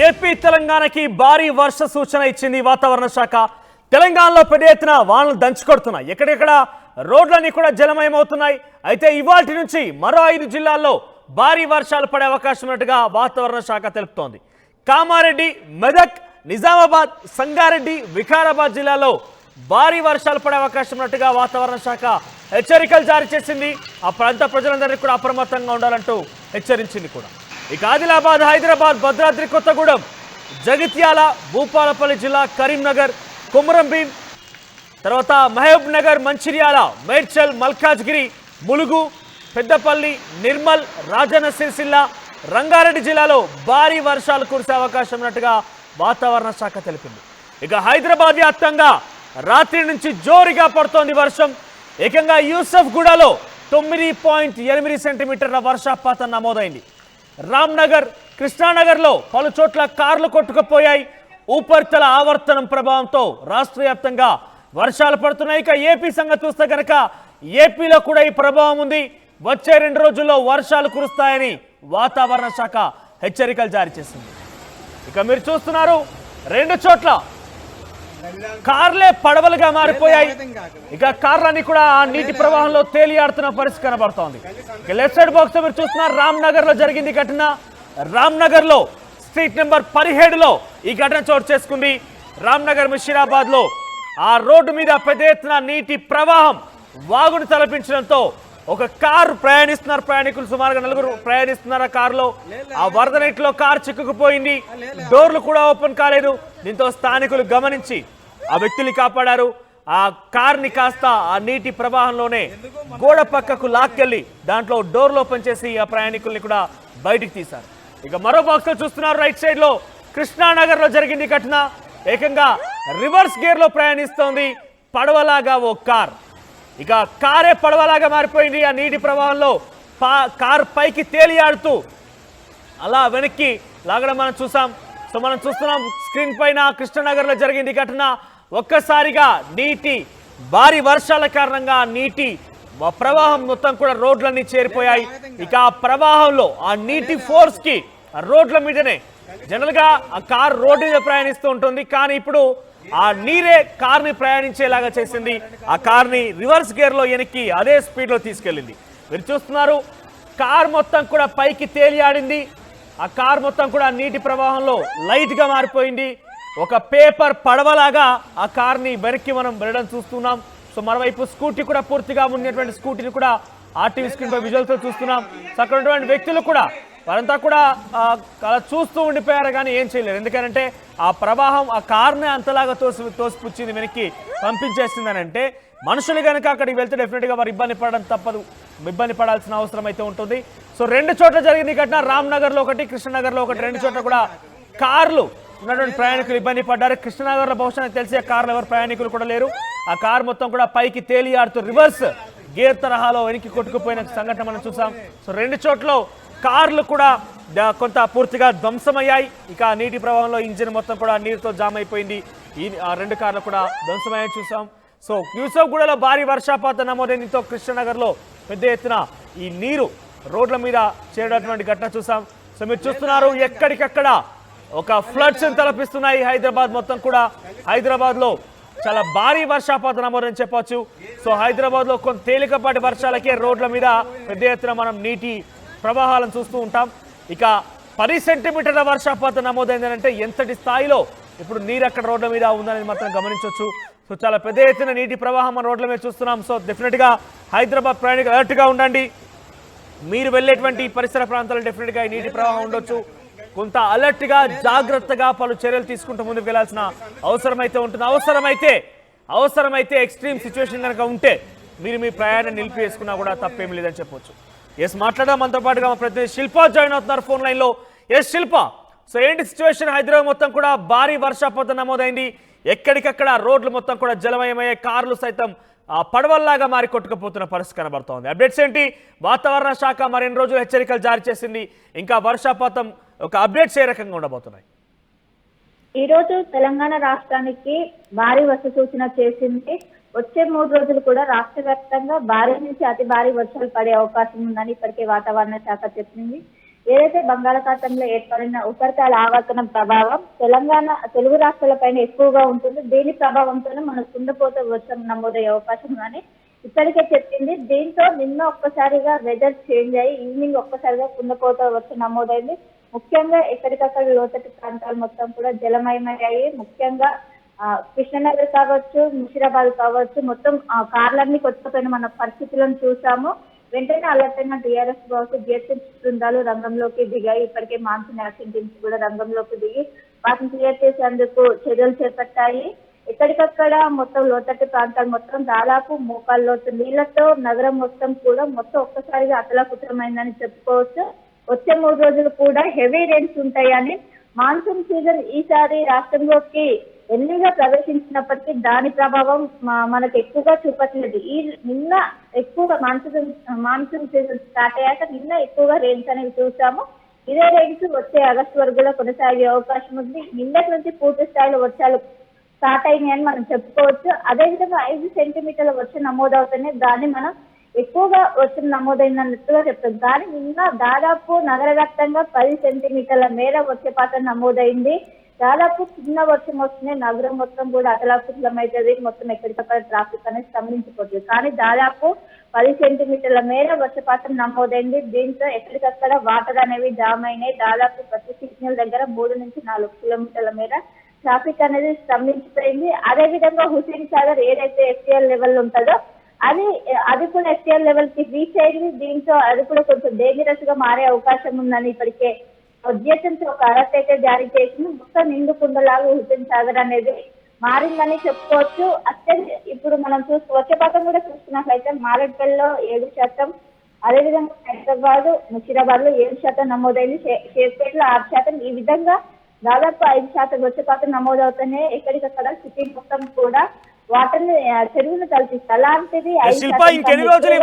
AP తెలంగాణకి భారీ వర్ష సూచన ఇచ్చింది వాతావరణ శాఖ. తెలంగాణలో పెద్ద ఎత్తున వానలు దంచుకొడుతున్నాయి. ఎక్కడెక్కడ రోడ్లన్నీ కూడా జలమయమవుతున్నాయి. అయితే ఇవాల్టి నుంచి మరో 5 జిల్లాల్లో భారీ వర్షాలు పడే అవకాశం ఉన్నట్టుగా వాతావరణ శాఖ తెలుపుతోంది. కామారెడ్డి, మెదక్, నిజామాబాద్, సంగారెడ్డి, వికారాబాద్ జిల్లాలో భారీ వర్షాలు పడే అవకాశం ఉన్నట్టుగా వాతావరణ శాఖ హెచ్చరికలు జారీ చేసింది. ఆ ప్రాంత ప్రజలందరినీ కూడా అప్రమత్తంగా ఉండాలంటూ హెచ్చరించింది కూడా. ఇక ఆదిలాబాద్, హైదరాబాద్, భద్రాద్రి కొత్తగూడెం, జగిత్యాల, భూపాలపల్లి జిల్లా, కరీంనగర్, కొమరంభీం, తర్వాత మహబూబ్ నగర్, మంచిర్యాల, మేడ్చల్, మల్కాజ్గిరి, ములుగు, పెద్దపల్లి, నిర్మల్, రాజన్న సిరిసిల్ల, రంగారెడ్డి జిల్లాలో భారీ వర్షాలు కురిసే అవకాశం ఉన్నట్టుగా వాతావరణ శాఖ తెలిపింది. ఇక హైదరాబాద్ వ్యాప్తంగా రాత్రి నుంచి జోరుగా పడుతోంది వర్షం. ఏకంగా యూసఫ్గూడలో 9.8 సెంటీమీటర్ల వర్షపాతం నమోదైంది. రామ్నగర్, కృష్ణానగర్లో పలు చోట్ల కార్లు కొట్టుకుపోయాయి. ఉపరితల ఆవర్తనం ప్రభావంతో రాష్ట్ర వ్యాప్తంగా వర్షాలు పడుతున్నాయి. ఇక ఏపీ సంగతి చూస్తే కనుక ఏపీలో కూడా ఈ ప్రభావం ఉంది. వచ్చే 2 రోజుల్లో వర్షాలు కురుస్తాయని వాతావరణ శాఖ హెచ్చరికలు జారీ చేసింది. ఇక మీరు చూస్తున్నారు 2 చోట్ల కార్లే పడవలుగా మారిపోయాయి. ఇక కార్లన్నీ కూడా ఆ నీటి ప్రవాహంలో తేలియాడుతున్న పరిస్థితి కనబడుతోంది. ఇక లెఫ్ట్ సైడ్ బాక్స్ మీరు చూస్తున్నారు రామ్నగర్ లో జరిగింది ఘటన. రామ్నగర్ లో స్ట్రీట్ నెంబర్ 17లో ఈ ఘటన చోటు చేసుకుంది. రామ్నగర్ ముషీరాబాద్ లో ఆ రోడ్డు మీద పెద్ద ఎత్తున నీటి ప్రవాహం వాగును తలపించడంతో ఒక కారు ప్రయాణికులు సుమారుగా 4 ప్రయాణిస్తున్నారు. ఆ కారులో ఆ వరద నీటిలో కారు చిక్కుకుపోయింది. డోర్లు కూడా ఓపెన్ కాలేదు. దీంతో స్థానికులు గమనించి ఆ వ్యక్తుల్ని కాపాడారు. ఆ కార్ని కాస్త ఆ నీటి ప్రవాహంలోనే గోడ పక్కకు లాక్కెళ్ళి దాంట్లో డోర్లు ఓపెన్ చేసి ఆ ప్రయాణికుల్ని కూడా బయటికి తీశారు. ఇక మరో బాక్స్ లో చూస్తున్నారు రైట్ సైడ్ లో కృష్ణానగర్ లో జరిగింది ఘటన. ఏకంగా రివర్స్ గేర్ లో ప్రయాణిస్తోంది పడవలాగా ఓ కార్. ఇక కారే పడవలాగా మారిపోయింది. ఆ నీటి ప్రవాహంలో కారు పైకి తేలియాడుతూ అలా వెనక్కి లాగడం మనం చూసాం. సో మనం చూస్తున్నాం స్క్రీన్ పైన కృష్ణానగర్ లో జరిగింది ఘటన. ఒక్కసారిగా నీటి భారీ వర్షాల కారణంగా నీటి ప్రవాహం మొత్తం కూడా రోడ్లన్నీ చేరిపోయాయి. ఇక ఆ ప్రవాహంలో ఆ నీటి ఫోర్స్ కి రోడ్ల మీదనే జనరల్ గా ఆ కార్ రోడ్డు మీద ప్రయాణిస్తూ ఉంటుంది. కానీ ఇప్పుడు ఆ నీరే కార్ని ప్రయాణించేలాగా చేసింది. ఆ కార్ని రివర్స్ గేర్ లో వెనక్కి అదే స్పీడ్ లో తీసుకెళ్ళింది. మీరు చూస్తున్నారు కార్ మొత్తం కూడా పైకి తేలియాడింది. ఆ కార్ మొత్తం కూడా నీటి ప్రవాహంలో లైట్ గా మారిపోయింది. ఒక పేపర్ పడవలాగా ఆ కార్ని వెనక్కి మనం వెళ్ళడం చూస్తున్నాం. సో మరోవైపు స్కూటీ కూడా పూర్తిగా ఉన్నటువంటి స్కూటీని కూడా ఆర్టీవీ స్క్రీన్ పై విజువల్స్ తో చూస్తున్నాం. సో అక్కడ ఉన్నటువంటి వ్యక్తులు కూడా వారంతా కూడా అలా చూస్తూ ఉండిపోయారు కానీ ఏం చేయలేరు. ఎందుకంటే ఆ ప్రవాహం ఆ కార్ని అంతలాగా తోసిపుచ్చింది, వెనక్కి పంపించేసిందని అంటే మనుషులు కనుక అక్కడికి వెళ్తే డెఫినెట్గా వారు ఇబ్బంది పడడం తప్పదు, ఇబ్బంది పడాల్సిన అవసరం అయితే ఉంటుంది. సో 2 చోట్ల జరిగింది ఘటన. రామ్నగర్లో ఒకటి, కృష్ణానగర్లో ఒకటి. 2 చోట్ల కూడా కార్లు ఉన్నటువంటి ప్రయాణికులు ఇబ్బంది పడ్డారు. కృష్ణానగర్లో బహుశా తెలిసి ఆ కార్లు ఎవరు ప్రయాణికులు కూడా లేరు. ఆ కార్ మొత్తం కూడా పైకి తేలియాడుతూ రివర్స్ గేర్ తరహాలో వెనక్కి కొట్టుకుపోయిన సంఘటన మనం చూసాం. సో 2 చోట్ల కార్లు కూడా కొంత పూర్తిగా ధ్వంసమయ్యాయి. ఇక నీటి ప్రవాహంలో ఇంజిన్ మొత్తం కూడా నీరుతో జామ్ అయిపోయింది. ఆ 2 కార్లు కూడా ధ్వంసమయ్యాయని చూసాం. సో యూసఫ్గూడలో భారీ వర్షపాతం నమోదైందితో కృష్ణానగర్లో పెద్ద ఎత్తున ఈ నీరు రోడ్ల మీద చేరేటటువంటి ఘటన చూసాం. సో మీరు చూస్తున్నారు ఎక్కడికక్కడ ఒక ఫ్లడ్స్ తలపిస్తున్నాయి. హైదరాబాద్ మొత్తం కూడా హైదరాబాద్ లో చాలా భారీ వర్షపాతం నమోదని చెప్పొచ్చు. సో హైదరాబాద్ లో కొంత తేలికపాటి వర్షాలకే రోడ్ల మీద పెద్ద ఎత్తున మనం నీటి ప్రవాహాలను చూస్తూ ఉంటాం. ఇక 10 సెంటీమీటర్ల వర్షపాతం నమోదైందంటే ఎంతటి స్థాయిలో ఇప్పుడు నీరు అక్కడ రోడ్ల మీద ఉందనేది మాత్రం గమనించవచ్చు. సో చాలా పెద్ద ఎత్తున నీటి ప్రవాహం మన రోడ్ల మీద చూస్తున్నాం. సో డెఫినెట్గా హైదరాబాద్ ప్రయాణికులు అలర్ట్గా ఉండండి. మీరు వెళ్ళేటువంటి పరిసర ప్రాంతాల్లో డెఫినెట్గా ఈ నీటి ప్రవాహం ఉండొచ్చు. కొంత అలర్ట్గా జాగ్రత్తగా పలు చర్యలు తీసుకుంటూ ముందుకు వెళ్లాల్సిన అవసరం అయితే ఉంటుంది. అవసరమైతే ఎక్స్ట్రీమ్ సిచ్యువేషన్ కనుక ఉంటే మీరు మీ ప్రయాణం నిలిపివేసుకున్నా కూడా తప్పేమీ లేదని చెప్పొచ్చు. ఎస్ మాట్లాడడం మనతో పాటుగా మా ప్రతినిధి శిల్ప జాయిన్ అవుతున్నారు ఫోన్ లైన్లో. ఎస్ శిల్ప, సో ఏంటి సిచ్యువేషన్? హైదరాబాద్ మొత్తం కూడా భారీ వర్షపాతం నమోదైంది. ఎక్కడికక్కడ రోడ్లు మొత్తం కూడా జలమయమయ్యే, కార్లు సైతం పడవల్లాగా మారి కొట్టుకుపోతున్న పరిస్థితి కనబడుతోంది. అప్డేట్స్ ఏంటి? వాతావరణ శాఖ మరిన్ని రోజులు హెచ్చరికలు జారీ చేసింది. ఇంకా వర్షపాతం ఒక అప్డేట్స్ ఏ రకంగా ఉండబోతున్నాయి? ఈ రోజు తెలంగాణ రాష్ట్రానికి భారీ వర్ష సూచన చేసింది. వచ్చే 3 రోజులు కూడా రాష్ట్ర వ్యాప్తంగా భారీ నుంచి అతి భారీ వర్షాలు పడే అవకాశం ఉందని ఇప్పటికే వాతావరణ శాఖ చెప్పింది. ఏదైతే బంగాళాఖాతంలో ఏర్పడిన ఉపరితల ఆవర్తనం ప్రభావం తెలుగు రాష్ట్రాలపైన ఎక్కువగా ఉంటుంది. దీని ప్రభావంతోనే మనకు కుండపోత వర్షం నమోదయ్యే అవకాశం ఉందని ఇప్పటికే చెప్పింది. దీంతో నిన్న ఒక్కసారిగా వెదర్ చేంజ్ అయ్యి ఈవినింగ్ ఒక్కసారిగా కుండపోత వర్షం నమోదైంది. ముఖ్యంగా ఎక్కడికక్కడ లోతట్టు ప్రాంతాలు మొత్తం కూడా జలమయమయ్యాయి. ముఖ్యంగా కృష్ణనగర్ కావచ్చు, ముషిరాబాద్ కావచ్చు, మొత్తం కార్లన్నీ కొట్టుకుపోయిన మన పరిస్థితులను చూసాము. వెంటనే అలర్ట్ అయిన టీఆర్ఎస్ కావచ్చు, జిహెచ్ఎంసీ బృందాలు రంగంలోకి దిగాయి. ఇప్పటికే మాన్సూన్ యాక్షన్ టీమ్స్ కూడా రంగంలోకి దిగి వాటిని క్లియర్ చేసేందుకు చర్యలు చేపట్టాయి. ఎక్కడికక్కడ మొత్తం లోతట్టు ప్రాంతాలు మొత్తం దాదాపు మోకాళ్ళ లోతు నీళ్లతో నగరం మొత్తం కూడా మొత్తం ఒక్కసారిగా అతలాకుతలమైందని చెప్పుకోవచ్చు. వచ్చే 3 రోజులు కూడా హెవీ రెయిన్స్ ఉంటాయని, మాన్సూన్ సీజన్ ఈసారి రాష్ట్రంలోకి ఎన్నిగా ప్రవేశించినప్పటికీ దాని ప్రభావం మనకు ఎక్కువగా చూపట్లేదు. నిన్న ఎక్కువగా మాన్సూన్ సీజన్ స్టార్ట్ అయ్యాక నిన్న ఎక్కువగా రెయిన్స్ అనేవి చూసాము. ఇదే రెయిన్స్ వచ్చే ఆగస్టు వరకు కూడా కొనసాగే అవకాశం ఉంది. నిన్నటి నుంచి పూర్తి స్థాయిలో వర్షాలు స్టార్ట్ అయినాయని మనం చెప్పుకోవచ్చు. అదేవిధంగా 5 సెంటీమీటర్ల వర్షం నమోదవుతూనే దాన్ని మనం ఎక్కువగా వర్షం నమోదైనట్టుగా చెప్తాం. కానీ నిన్న దాదాపు నగర వ్యాప్తంగా 10 సెంటీమీటర్ల మేర వర్షపాతం నమోదైంది. దాదాపు చిన్న వర్షం వస్తూనే నగరం మొత్తం కూడా అతలాకుతలమైతుంది. మొత్తం ఎక్కడికక్కడ ట్రాఫిక్ అనేది స్తంభించిపోతుంది. కానీ దాదాపు 10 సెంటీమీటర్ల మేర వర్షపాతం నమోదైంది. దీంతో ఎక్కడికక్కడ వాటర్ అనేవి జామ్ అయినాయి. దాదాపు ప్రతి సిగ్నల్ దగ్గర 3 నుంచి 4 కిలోమీటర్ల మేర ట్రాఫిక్ అనేది స్తంభించిపోయింది. అదే విధంగా హుసేన్ సాగర్ ఏదైతే ఎఫ్టీఎల్ లెవెల్ ఉంటుందో అది కూడా ఎఫ్టీఎల్ లెవెల్ కి రీచ్ అయింది. దీంతో అది కూడా కొంచెం డేంజరస్ గా మారే అవకాశం ఉందని ఇప్పటికే జిహెచ్ఎంసీ ఒక అలర్ట్ అయితే జారీ చేసింది. మొత్తం నిండు కుండలాగా హుసేన్ సాగర్ అనేది మారిందని చెప్పుకోవచ్చు. ఇప్పుడు మనం వర్షపాతం కూడా చూసుకున్నట్లయితే మారేడుపల్లిలో 7%, అదేవిధంగా హైదరాబాద్, ముషిరాబాద్ లో 7% నమోదైంది. షేర్పేటలో 6%. ఈ విధంగా దాదాపు 5% వర్షపాతం నమోదవుతానే ఎక్కడికక్కడ సిటీ మొత్తం కూడా వాటర్ని చెరువును కల్పిస్తారు. అలాంటిది శిల్ప ఇంకెన్ని రోజులు ఈ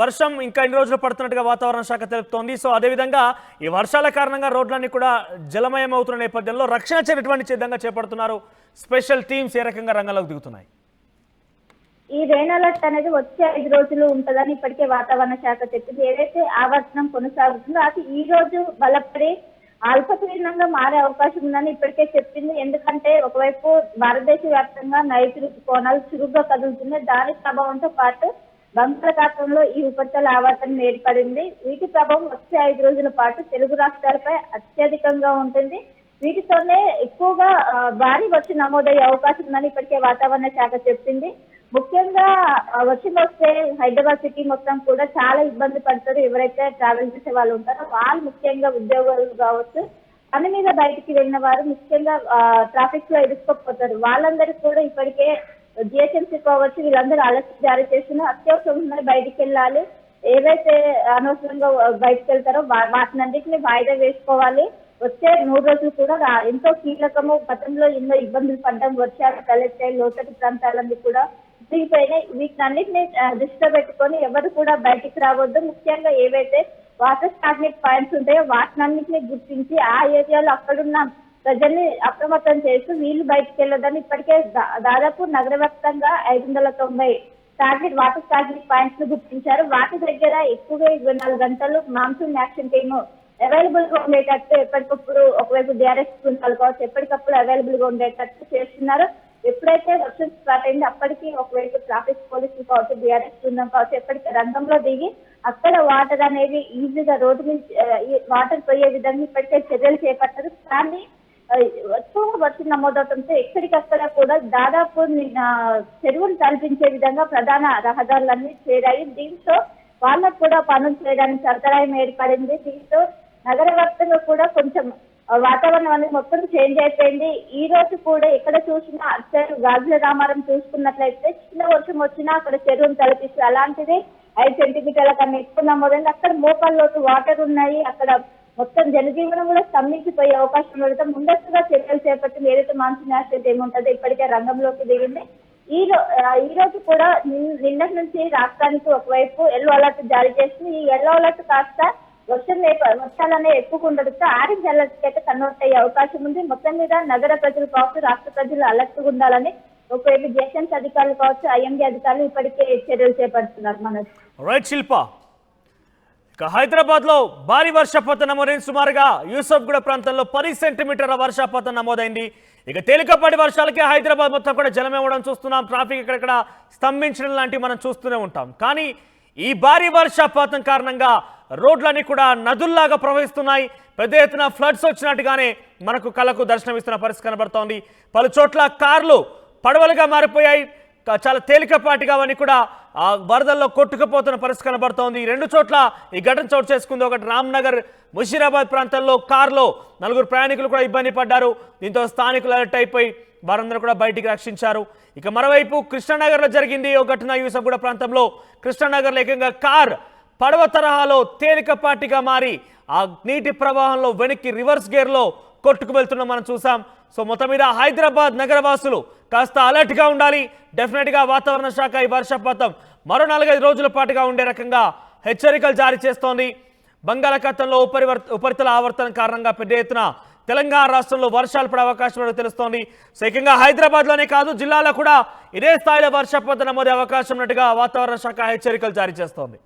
వర్షం ఇంకా ఎన్ని రోజులు పడుతున్నట్టుగా వాతావరణ శాఖ తెలుపుతోంది. సో అదేవిధంగా ఈ వర్షాల కారణంగా రోడ్లన్నీ కూడా జలమయం అవుతున్న నేపథ్యంలో రక్షణ చర్య ఎటువంటి విధంగా చేపడుతున్నారు? స్పెషల్ టీమ్స్ ఏ రకంగా రంగంలోకి దిగుతున్నాయి? ఈ రెయిన్ అలర్ట్ అనేది వచ్చే 5 రోజులు ఉంటుందని ఇప్పటికే వాతావరణ శాఖ చెప్పింది. ఏదైతే ఆవర్తనం కొనసాగుతుందో అది ఈ రోజు బలపడి అల్పపీడనంగా మారే అవకాశం ఉందని ఇప్పటికే చెప్పింది. ఎందుకంటే ఒకవైపు భారతదేశ వ్యాప్తంగా నైరుతి ఋతుపవనాలు చురుగ్గా కదులుతున్నాయి. దాని ప్రభావంతో పాటు బంగాళాఖాతంలో ఈ ఉపరితల ఆవర్తనం ఏర్పడింది. వీటి ప్రభావం వచ్చే 5 రోజుల పాటు తెలుగు రాష్ట్రాలపై అత్యధికంగా ఉంటుంది. వీటితోనే ఎక్కువగా భారీ వర్షం నమోదయ్యే అవకాశం ఉందని ఇప్పటికే వాతావరణ శాఖ చెప్పింది. ముఖ్యంగా వర్షం వస్తే హైదరాబాద్ సిటీ మొత్తం కూడా చాలా ఇబ్బంది పడతారు. ఎవరైతే ట్రావెల్ చేసే వాళ్ళు ఉంటారో వాళ్ళు, ముఖ్యంగా ఉద్యోగులు కావచ్చు, పని మీద బయటికి వెళ్ళిన వారు ముఖ్యంగా ట్రాఫిక్ లో ఇరుక్కుపోతారు. వాళ్ళందరికీ కూడా ఇప్పటికే జిహెచ్ఎంసీ కావచ్చు వీళ్ళందరూ అలర్ట్ జారీ చేస్తున్న అత్యవసరంగా బయటికి వెళ్ళాలి. ఏవైతే అనవసరంగా బయటకు వెళ్తారో వాటినన్నింటినీ వాయిదా వేసుకోవాలి. వచ్చే 3 రోజులు కూడా ఎంతో కీలకము. గతంలో ఎన్నో ఇబ్బందులు పడ్డం, వర్షాలు తలెత్తాయి, లోతట్టు ప్రాంతాలన్నీ కూడా దిగిపోయినాయి. వీటినన్నింటినీ దృష్టిలో పెట్టుకొని ఎవరు కూడా బయటికి రావద్దు. ముఖ్యంగా ఏవైతే వాటర్ స్టాగ్నెట్ పాయింట్స్ ఉంటాయో వాటినన్నింటినీ గుర్తించి ఆ ఏరియాలో అక్కడున్న ప్రజల్ని అప్రమత్తం చేస్తూ వీళ్ళు బయటకు వెళ్ళొద్దని ఇప్పటికే దాదాపు నగర వ్యాప్తంగా 590 వాటర్ స్టాగ్నెట్ పాయింట్స్ ను గుర్తించారు. వాటి దగ్గర ఎక్కువగా 24 గంటలు మాన్సూన్ యాక్షన్ టీమ్ అవైలబుల్ గా ఉండేటట్టు ఎప్పటికప్పుడు ఒకవైపు డిఆర్ఎస్ బృందాలు కావచ్చు ఎప్పటికప్పుడు అవైలబుల్ గా ఉండేటట్టు చేస్తున్నారు. ఎప్పుడైతే వర్షం స్టార్ట్ అయింది అప్పటికి ఒకవైపు ట్రాఫిక్ పోలీసులు కావచ్చు, డిఆర్ఎస్ బృందం కావచ్చు ఎప్పటికీ రంగంలో దిగి అక్కడ వాటర్ అనేది ఈజీగా రోడ్డు నుంచి వాటర్ పోయే విధంగా ఇప్పటికే చర్యలు చేపట్టారు. కానీ ఎక్కువ వర్షం నమోదవడంతో ఎక్కడికక్కడ కూడా దాదాపు చెరువును తలపించే విధంగా ప్రధాన రహదారులన్నీ చేరాయి. దీంతో వాళ్ళకు కూడా పనులు చేయడానికి అంతరాయం ఏర్పడింది. దీంతో నగర వ్యాప్తంగా కూడా కొంచెం వాతావరణం అనేది మొత్తం చేంజ్ అయిపోయింది. ఈ రోజు కూడా ఎక్కడ చూసినా అటు గాజుల రామారం చూసుకున్నట్లయితే చిన్న వర్షం వచ్చినా అక్కడ చెరువును తలపిస్తుంది. అలాంటిది 5 సెంటీమీటర్ల కన్నా ఎక్కువ నమోదైంది. అక్కడ మోకాళ్ళలోకి వాటర్ ఉన్నాయి. అక్కడ మొత్తం జనజీవనం కూడా స్తంభించిపోయే అవకాశం ఉండటం ముందస్తుగా చర్యలు చేపట్టింది. ఏదైతే మాన్సూన్ యాక్షన్ ఏముంటుందో ఇప్పటికే రంగంలోకి దిగింది. ఈ రోజు కూడా నిన్నటి నుంచి రాష్ట్రానికి ఒకవైపు ఎల్లో అలర్ట్ జారీ చేస్తుంది. ఈ ఎల్లో అలర్ట్ కాస్త వర్షాలనే ఎక్కువ ఉండడంతో ఆరెంజ్ అలర్ట్ అయితే కన్వర్ట్ అయ్యే అవకాశం ఉంది. మొత్తం మీద నగర ప్రజలు కావచ్చు, రాష్ట్ర ప్రజలు అలర్ట్ ఉండాలని ఒకవైపు జిహెచ్ఎంసీ అధికారులు కావచ్చు, ఐఎండీ అధికారులు ఇప్పటికే చర్యలు చేపడుతున్నారు. మనోజ్. రైట్ శిల్ప, ఇక హైదరాబాద్లో భారీ వర్షపాతం నమోదైంది. సుమారుగా యూసఫ్గూడ ప్రాంతంలో 10 సెంటీమీటర్ల వర్షపాతం నమోదైంది. ఇక తేలికపాటి వర్షాలకే హైదరాబాద్ మొత్తం కూడా జలమేవడం చూస్తున్నాం. ట్రాఫిక్ ఇక్కడెక్కడ స్తంభించడం లాంటివి మనం చూస్తూనే ఉంటాం. కానీ ఈ భారీ వర్షపాతం కారణంగా రోడ్లన్నీ కూడా నదుల్లాగా ప్రవహిస్తున్నాయి. పెద్ద ఎత్తున ఫ్లడ్స్ వచ్చినట్టుగానే మనకు కళ్ళకు దర్శనమిస్తున్న పరిస్థితి కనబడుతోంది. పలు చోట్ల కార్లు పడవలుగా మారిపోయాయి. చాలా తేలికపాటిగా అవన్నీ కూడా ఆ వరదల్లో కొట్టుకుపోతున్న పరిస్థితి కనబడుతోంది. 2 చోట్ల ఈ ఘటన చోటు చేసుకుంది. ఒకటి రామ్నగర్ ముషీరాబాద్ ప్రాంతంలో కారులో 4 ప్రయాణికులు కూడా ఇబ్బంది పడ్డారు. దీంతో స్థానికులు అలర్ట్ అయిపోయి వారందరూ కూడా బయటికి రక్షించారు. ఇక మరోవైపు కృష్ణానగర్లో జరిగింది ఒక ఘటన. యూసఫ్గూడ ప్రాంతంలో కృష్ణానగర్లో ఏకంగా కార్ పడవ తరహాలో తేలికపాటిగా మారి ఆ నీటి ప్రవాహంలో వెనక్కి రివర్స్ గేర్లో కొట్టుకు వెళ్తున్నాం మనం చూసాం. సో మొత్తం మీద హైదరాబాద్ నగరవాసులు కాస్త అలర్ట్గా ఉండాలి. డెఫినెట్గా వాతావరణ శాఖ ఈ వర్షపాతం మరో 4-5 రోజుల పాటుగా ఉండే రకంగా హెచ్చరికలు జారీ చేస్తోంది. బంగాళాఖాతంలో ఉపరితల ఆవర్తనం కారణంగా పెద్ద ఎత్తున తెలంగాణ రాష్ట్రంలో వర్షాలు పడే అవకాశం ఉన్నట్టు తెలుస్తోంది. సో ఏకంగా హైదరాబాద్లోనే కాదు జిల్లాలో కూడా ఇదే స్థాయిలో వర్షపాతం నమోదే అవకాశం ఉన్నట్టుగా వాతావరణ శాఖ హెచ్చరికలు జారీ చేస్తోంది.